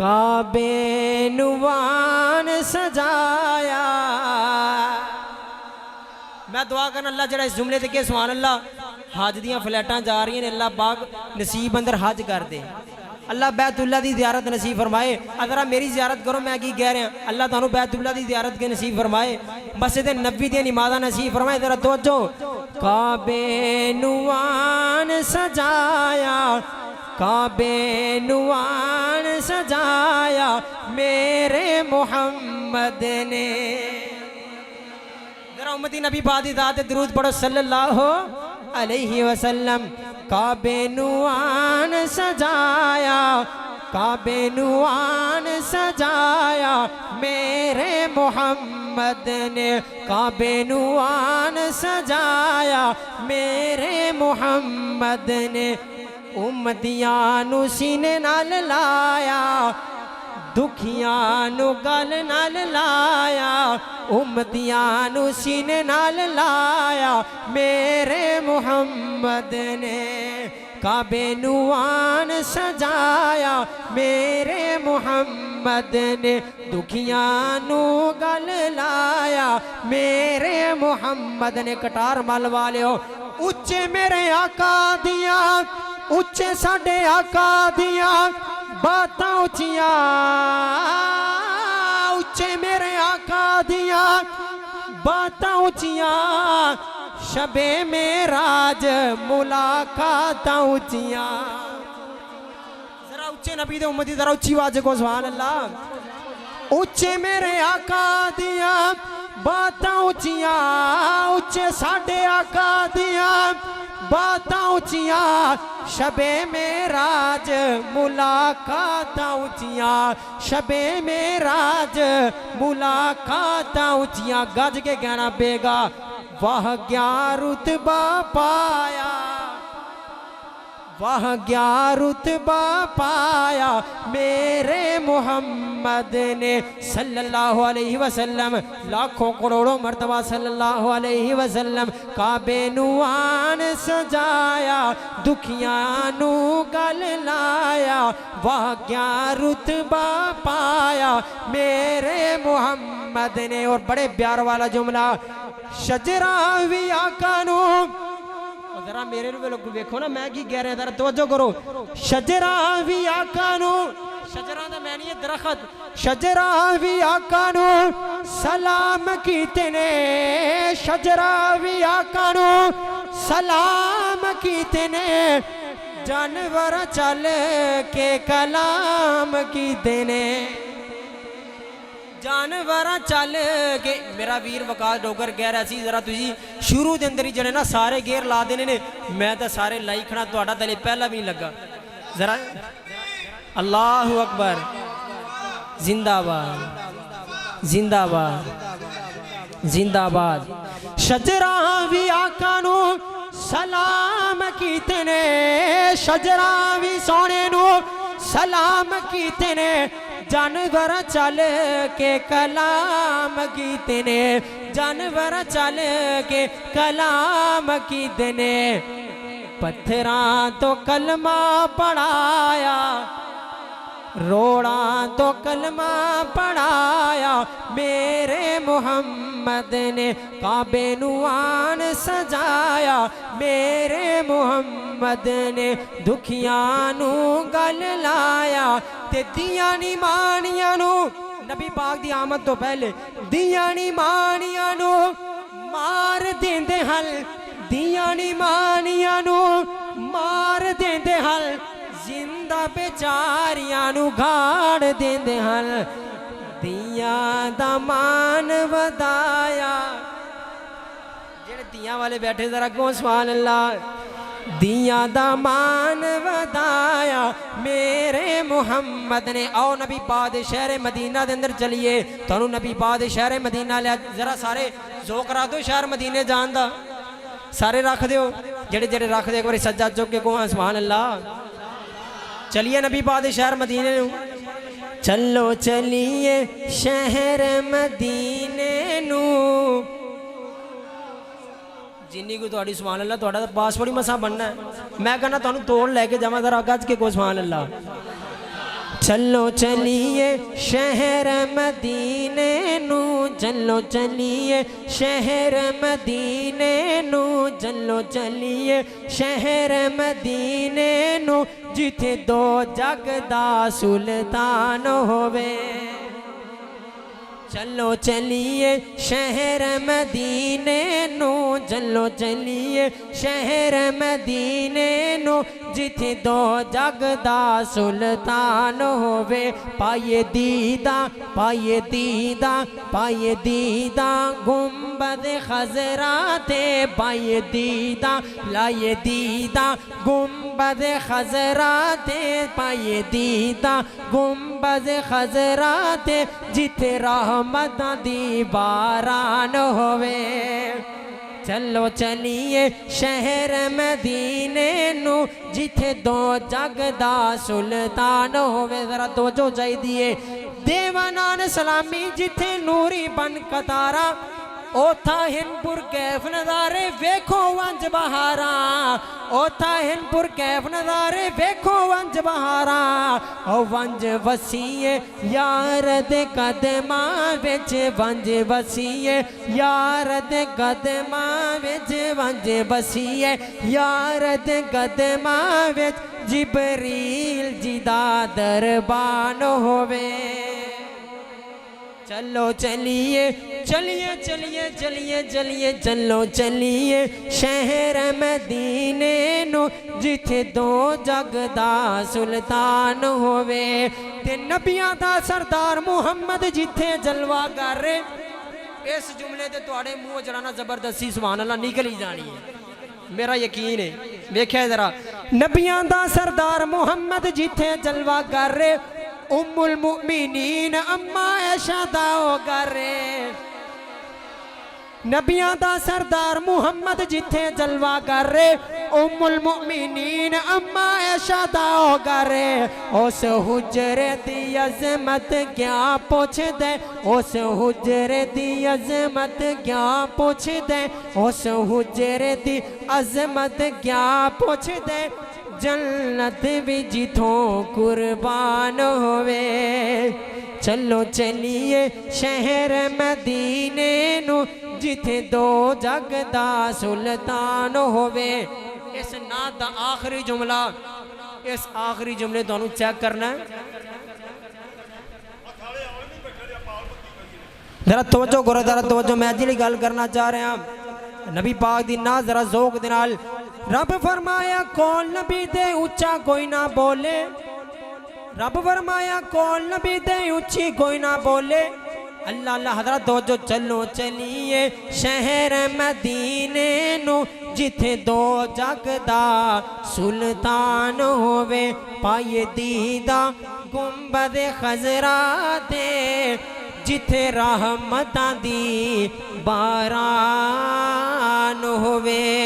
काबे नुवान सजाया। मैं दुआ करना अल्लाह जरा इस जुमले ते सुभान अल्लाह हज दियां फ्लैटां जा रही हैं, अल्लाह पाक नसीब अंदर हज कर दे, अल्लाह बैतुल्ला दी ज़ियारत नसीब फरमाए। अगर मेरी ज़ियारत करो मैं की कह रहा, अल्लाह तुहानू बैतुल्ला दी ज़ियारत के नसीब फरमाए, मस्जिद नबी दी नमाज़ा नसीब फरमाए। जरा तवज्जो। काबे नुआन सजाया, काबे नुआन सजाया मेरे मोहम्मद ने। जरा उम्मती नबी पाक दी ज़ात दरूद पढ़ो सल्लल्लाहु अलैहि वसल्लम। काबे नुआन सजाया, काबे नुआन सजाया मेरे मोहम्मद ने, काबे नुआन सजाया मेरे मोहम्मद ने। उम्मतियां नु सीने नाल लाया, दुखियां नु गल नाल लाया, उम्मतियां नु सीने नाल लाया मेरे मोहम्मद ने। काबे नुआन सजाया मेरे मोहम्मद ने, दुखियां नु गल लाया मेरे मोहम्मद ने। कटार मल वालियो उच्चे मेरे आका दिया, उच्चे साडे आका दिया बातां उचियां, उच्चे मेरे आका दिया बातां उचियां, शबे मेराज मुलाकातां उचियां। जरा उच्चे नबी दे उम्मती जरा उच्ची आवाज को सुभान अल्लाह। उच्चे मेरे आका दिया बातां उचियां, उच्चे साडे आका दिया बातां उचियां, शबे मेराज मुलाकातां उचियां, शबे मेराज मुलाकातां उचियां। गज के कहना पेगा वाह क्या रुतबा पाया, वाह क्या रुतबा पाया मेरे मोहम्मद ने सल्लल्लाहु अलैहि वसल्लम। लाखों करोड़ों मर्तबा सल्लल्लाहु अलैहि वसल्लम। काबे नुआन सजाया, दुखियां नु गल लाया, वाह क्या रुतबा पाया मेरे मोहम्मद ने। और बड़े प्यार वाला जुमला, शजरा भी आका नू, जरा मेरे लोग देखो ना मैं की कह रहा, जरा तवज्जो करो। शजरा भी आका नू, शजरा दा मैं नहीं दरखत, शजरा भी आका नू सलाम कीते ने, शजरा भी आका नू सलाम कीते ने, जानवर चल के कलाम कीते ने, जानवर चल के। मेरा वीर वकास डोगर कह रहा सी जरा तुझी शुरू के अंदर ही जने ना सारे गेर ला देने ने, मैं तो सारे लाई खड़ा, तुहाडा तले पहला भी नहीं लगा। जरा अल्लाहु अकबर, जिंदाबाद जिंदाबाद जिंदाबाद। शजरा भी आका नू सलाम कीते ने, शजरा भी सोने नू सलाम कीते ने, जानवर चल के कलाम कीते ने, जानवर चल के कलाम कीते ने। पत्थरां तो कलमा पढ़ाया, रोड़ा तो कलमा पढ़ाया मेरे मोहम्मद ने। काबे नुआन सजाया मेरे मोहम्मद ने, दुखियां नु गल लाया ते दियां नी मानियां नु। नबी पाक दी आमद तो पहले दियां नी मानियां नु मार देंदे हल, दियां नी मानियां नु मार देंदे हल, जिंदा बेचारियां नु गाड़ देंदे हल। दियां दा मान वधाया, जेड़े दियां वाले बैठे जरा को सुभान अल्लाह। दियां दा मान वधाया मेरे मोहम्मद ने। आओ नबी पाक दे शहर मदीना दे अंदर चलिए, तुहानू नबी पाक दे शहर मदीना लिया। जरा सारे जोक करा दो शहर मदीने जान दा, सारे रख दो, जेड़े जेड़े रख दे एक बार सज्जा चुक के को सुभान अल्लाह। चलिए नबी पाक दे शहर मदीने नू, चलो चलिए शहर मदीने नू। जिन्नी कोई थोड़ी सुभान अल्लाह, थोड़ा पासपोर्ट ही मसा बनना है। मैं कहना तुहानू तोड़ लैके जावां जरा गज के को सुभान अल्लाह। चलो चलिए शहर मदीने नू, चलो चलिए शहर मदीने नू, चलो चलिए शहर मदीने नू, जिथे दो जग दा सुल्तान होवे। चलो चलिए शहर मदीने नू, चलो चलिए शहर मदीने नू, जिथे दो जग दा सुल्तान होवे। पाए दीदा पाए दीदा पाए दीदा गुंबद खजरा ते, पाए दीदा लाए दीदा गुंबद खजरा ते, पाए दीदा गुंबद खजरा ते, जिथे रहमत दी बारान होवे। चलो चलिए शहर मदीने नू, जिथे दो जग दा सुल्तान होवे। जरा तवज्जो चाहिए। देवानान सलामी जिथे नूरी बन कतारा, ओथा हिंदपुर कैफ नज़ारे वेखो वंज बहारा, ओथा हिंदपुर कैफ नज़ारे वेखो वंज बहारा। ओ वंज वसीए यार दे कदमां विच, वंज वसीए यार दे कदमां विच, वंज वसीए यार दे कदमां विच, जिबरील जी दा दरबान होवे। चलो चलिए चलिए चलिए चलिए चलिए, चलो चलिए शहर मदीने नू, जिथे दो जग दा सुल्तान होवे। ते नबियां दा सरदार मुहम्मद जिथे जलवा कर रहे। इस जुमले ते तुहाडे मुंह जराना जबरदस्ती सुभान अल्लाह निकल ही जानी है, मेरा यकीन है। वेख्या जरा, नबियां दा सरदार मुहम्मद जिथे जलवा कर रहे, उम्मुल मुमिनीन अम्मा ऐशा दा ओ करे। नबियां दा सरदार मुहम्मद जिथे जलवा कर रहे, उम्मुल मुमिनीन अम्मा ऐशा दा ओ करे। उस हुजरे दी अजमत क्या पुछ दे, उस हुजरे दी अजमत क्या पुछ दे, उस हुजरे दी अजमत क्या पुछ दे, जन्नत भी जिथों कुर्बान होवे। चलो चलिए शहर मदीने नू, जिथे दो जग दा सुल्तान होवे। इस नात दा आखिरी जुमला, इस आखिरी जुमले तुहानू चेक करना है। जरा तवज्जो करो, जरा तवज्जो। मैं जिहड़ी गल करना चाह रहा नबी पाक दी ना जरा ज़ौक दे नाल। रब फरमाया कौन नबी दे उच्चा कोई ना बोले, रब फरमाया कौन नबी दे उच्ची कोई ना बोले। अल्लाह अल्लाह हज़रत तवज्जो। चलो चलिए शहर मदीने नू, जिथे दो जग दा सुल्तान होवे। पाए दीदा गुंबद खजरा ते, जिथे रहमतां दी बारान होवे।